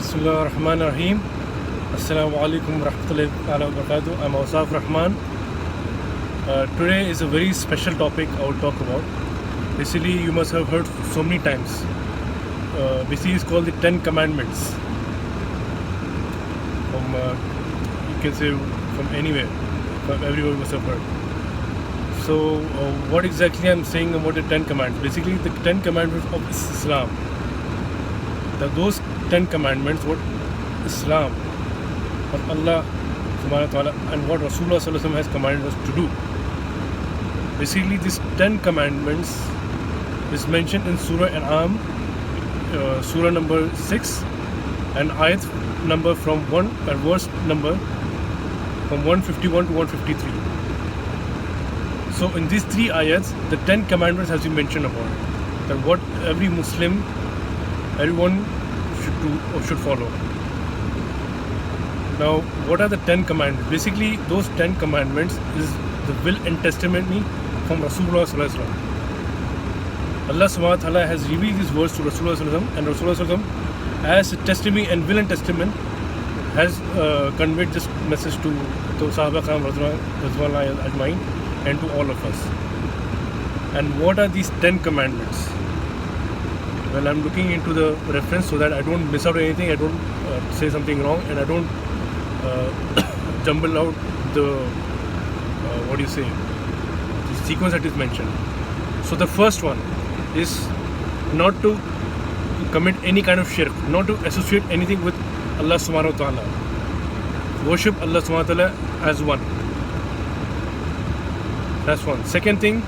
Bismillahirrahmanirrahim. Assalamu alaikum warahmatullahi wabarakatuh. I'm Awsaf Rahman. Today is a very special topic I will talk about. Basically, you must have heard so many times. Basically, it's called the Ten Commandments. You can say from anywhere, from everywhere you must have heard. So, what exactly I'm saying about the Ten Commandments? Basically, the Ten Commandments of Islam. Those Ten Commandments, what Islam, what Allah subhanahu wa ta'ala and what Rasulullah sallallahu alaihi wasallam has commanded us to do. Basically, these Ten Commandments is mentioned in Surah An'am, Surah number 6, and ayat number from verse number from 151 to 153. So, in these three ayats, the Ten Commandments has been mentioned about that what every Muslim, everyone should do or should follow. Now, what are the Ten Commandments? Basically, those Ten Commandments is the will and testimony from Rasulullah sallallahu alaihi wasallam. Allah subhanahu wa ta'ala has revealed these words to Rasulullah sallallahu alaihi wasallam, and Rasulullah sallallahu alaihi wasallam as a testimony and will and testament has conveyed this message to Sahaba Karam Radhiyallahu Ajmain and to all of us. And what are these Ten Commandments? Well, I'm looking into the reference so that I don't miss out anything, I don't say something wrong, and I don't jumble out the the sequence that is mentioned. So the first one is not to commit any kind of shirk, not to associate anything with Allah subhanahu wa ta'ala. Worship Allah subhanahu wa ta'ala as one. That's one. Second thing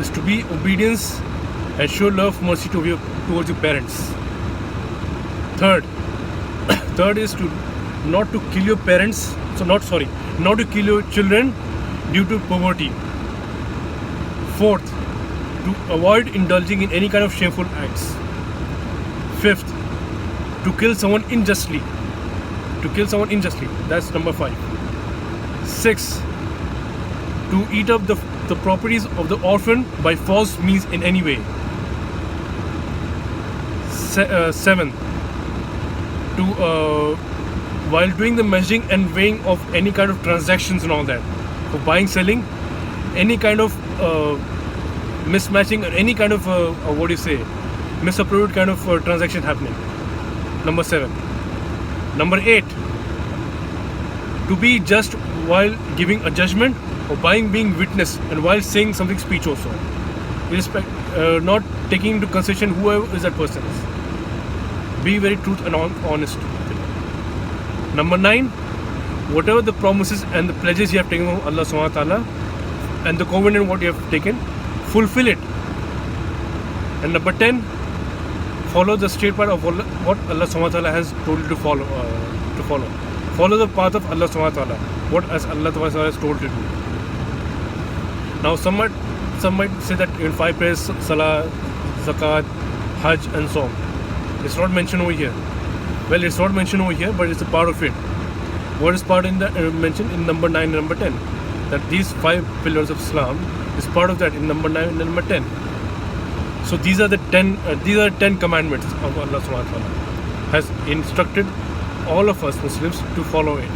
is to be obedience and show love, mercy towards your parents. Third is to not to kill your parents. Not to kill your children due to poverty. Fourth, to avoid indulging in any kind of shameful acts. Fifth, to kill someone unjustly. That's number 5. Sixth, to eat up the properties of the orphan by false means in any way. Seventh, to while doing the measuring and weighing of any kind of transactions and all that, for buying, selling, any kind of mismatching or any kind of misapproved kind of transaction happening. Number 7. Number 8, to be just while giving a judgment or being witness and while saying something speech also. Not taking into consideration whoever is that person is. Be very truth and honest. Number 9, whatever the promises and the pledges you have taken from Allah subhanahu wa ta'ala and the covenant what you have taken, fulfill it. And number 10, follow the straight path of what Allah subhanahu wa ta'ala has told you to follow. Follow the path of Allah subhanahu wa ta'ala, what as Allah subhanahu wa ta'ala has told you to do. Now some might say that in 5 prayers, Salah, Zakat, Hajj and so on. It's not mentioned over here. Well, it's not mentioned over here, but it's a part of it. What is part in that mentioned in number 9 and number 10? That these 5 pillars of Islam is part of that in number 9 and number 10. So these are the 10 commandments of Allah subhanahu wa ta'ala has instructed all of us Muslims to follow it.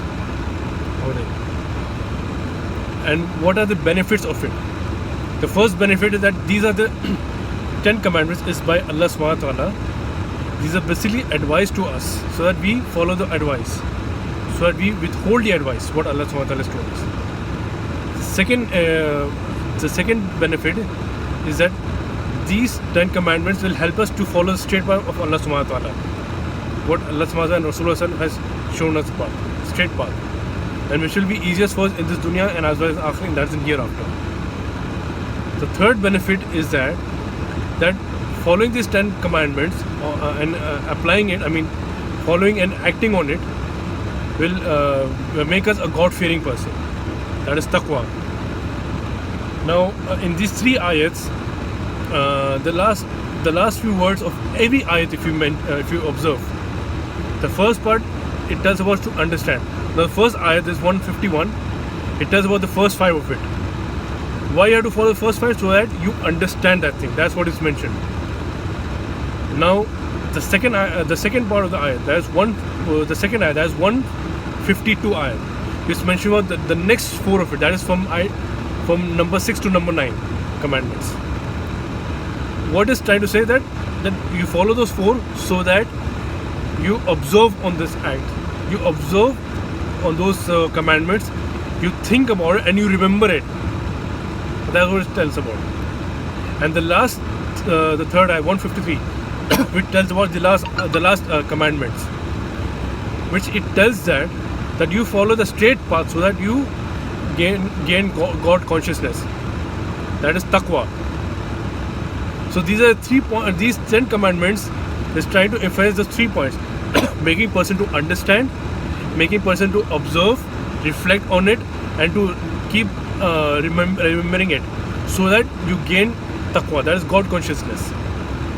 And what are the benefits of it? The first benefit is that these are the 10 commandments is by Allah subhanahu wa ta'ala. These are basically advice to us so that we follow the advice, so that we withhold the advice what Allah subhanahu wa ta'ala has told us. The second benefit is that these 10 commandments will help us to follow the straight path of Allah subhanahu wa ta'ala. What Allah subhanahu wa ta'ala and Rasulullah has shown us path, straight path. And which will be easiest for us in this dunya and as well as akhirah, that's in hereafter. The third benefit is that following these 10 commandments and applying it, following and acting on it will make us a God-fearing person. That is taqwa. Now, in these 3 ayats, the last few words of every ayat, if you observe, the first part it tells about to understand. The first ayat is 151. It tells about the first 5 of it. Why you have to follow the first 5? So that you understand that thing. That's what is mentioned. Now, the second part of the ayat, that is the second ayat, that is 152 ayat. It's mentioned about the next 4 of it, that is from number 6 to number 9 commandments. What is trying to say that you follow those 4 so that you observe on this act, you observe on those commandments, you think about it and you remember it. That's what it tells about. And the last, the third ayah, 153, which tells about the last commandments, which it tells that you follow the straight path so that you gain God consciousness. That is taqwa. So these are these 10 commandments is trying to emphasize the 3 points: making person to understand, making person to observe, reflect on it, and to keep remembering it, so that you gain taqwa. That is God consciousness.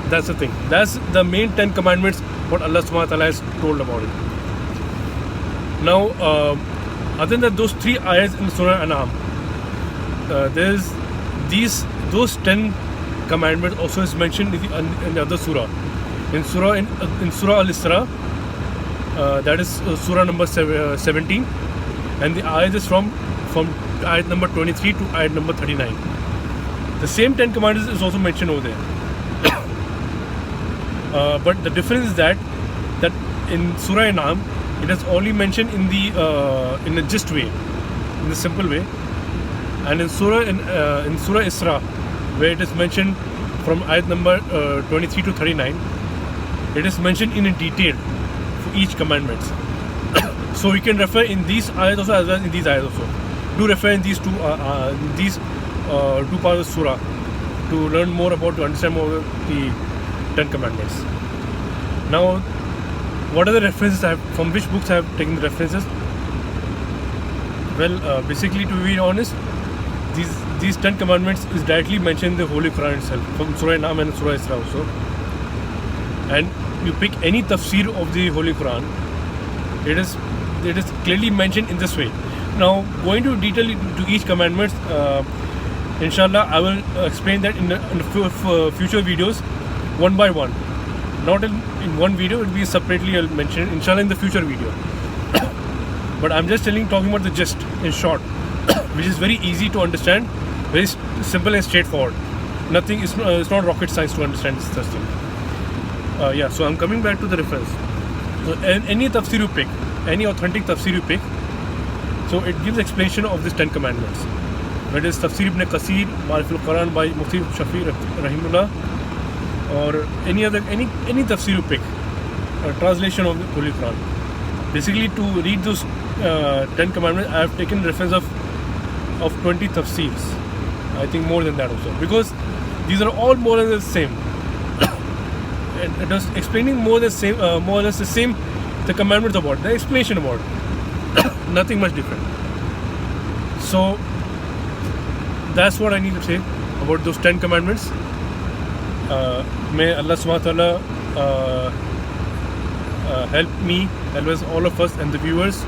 That's the thing. That's the main 10 commandments what Allah subhanahu wa ta'ala has told about it. Now, other than those 3 ayahs in Surah An'am, there's those 10 commandments also is mentioned in the other surah. In Surah Al-Isra, that is Surah number 17, and the ayat is from ayat number 23 to ayat number 39. The same 10 commandments is also mentioned over there. But the difference is that in Surah An'am, it is only mentioned in the gist way, in the simple way, and in Surah Isra, where it is mentioned from ayat number 23 to 39, it is mentioned in detail for each commandment. So we can refer in these ayat also as well as in these ayat also. Do refer in these two parts of surah to learn more about, to understand more about the 10 commandments. Now, what are the references from which books I have taken the references? Well, basically, to be honest, these 10 commandments is directly mentioned in the Holy Quran itself, from Surah An'am and Surah Isra also. And you pick any tafsir of the Holy Quran, it is clearly mentioned in this way. Now, going to detail to each commandment, inshallah, I will explain that in the future videos, one by one. Not in one video, it will be separately I'll mention it, inshallah, in the future video. But I'm just talking about the gist in short, which is very easy to understand, very simple and straightforward. It's not rocket science to understand this thing. Yeah, so I'm coming back to the reference. So any tafsir you pick, any authentic tafsir you pick, so it gives explanation of these 10 commandments. Whether it's Tafsir Ibn Kathir, Ma'arif al-Quran by Mufti Shafi Rahimullah, or any tafsir you pick, translation of the Holy Quran. Basically, to read those 10 commandments, I have taken reference of 20 tafsirs. I think more than that also, because these are all more or less the same. And it was explaining more or less the same, the commandments about, the explanation about it. Nothing much different. So that's what I need to say about those 10 commandments. May Allah subhanahu wa ta'ala help me, help all of us and the viewers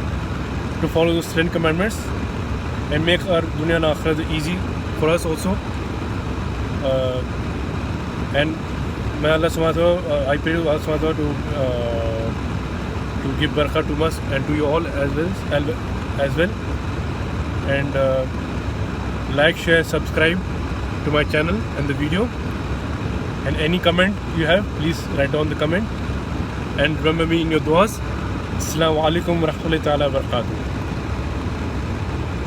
to follow those 10 commandments and make our dunya and akhirat easy for us also. And may Allah subhanahu wa ta'ala, I pray to Allah subhanahu wa ta'ala to give barakah to us and to you all as well. And like, share, subscribe to my channel and the video. And any comment you have, please write down the comment. And remember me in your du'as. Assalamu alaikum wa rahmatullahi wa barakatuh.